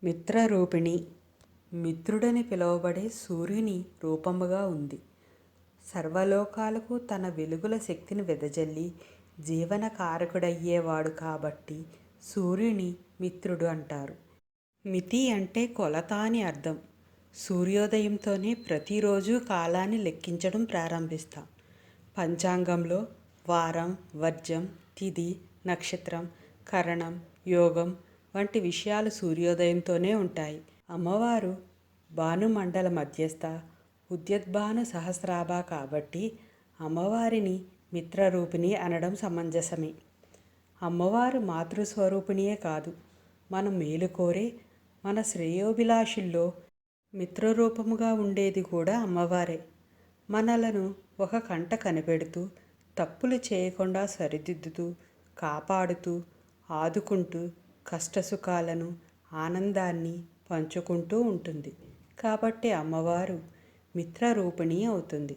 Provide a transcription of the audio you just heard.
మిత్రరూపిణి మిత్రుడని పిలువబడే సూర్యుని రూపముగా ఉంది. సర్వలోకాలకు తన వెలుగుల శక్తిని వెదజల్లి జీవన కారకుడయ్యేవాడు కాబట్టి సూర్యుని మిత్రుడు అంటారు. మితి అంటే కొలత అని అర్థం. సూర్యోదయంతోనే ప్రతిరోజు కాలాన్ని లెక్కించడం ప్రారంభిస్తాం. పంచాంగంలో వారం, వర్జం, తిథి, నక్షత్రం, కరణం, యోగం వంటి విషయాలు సూర్యోదయంతోనే ఉంటాయి. అమ్మవారు భానుమండల మధ్యస్థ ఉద్యద్భాను సహస్రాభ కాబట్టి అమ్మవారిని మిత్రరూపిణి అనడం సమంజసమే. అమ్మవారు మాతృస్వరూపిణియే కాదు, మనం మేలుకోరే మన శ్రేయోభిలాషుల్లో మిత్రరూపముగా ఉండేది కూడా అమ్మవారే. మనలను ఒక కంట కనిపెడుతూ, తప్పులు చేయకుండా సరిదిద్దుతూ, కాపాడుతూ, ఆదుకుంటూ, కష్టసుఖాలను, ఆనందాన్ని పంచుకుంటూ ఉంటుంది. కాబట్టి అమ్మవారు మిత్రరూపిణి అవుతుంది.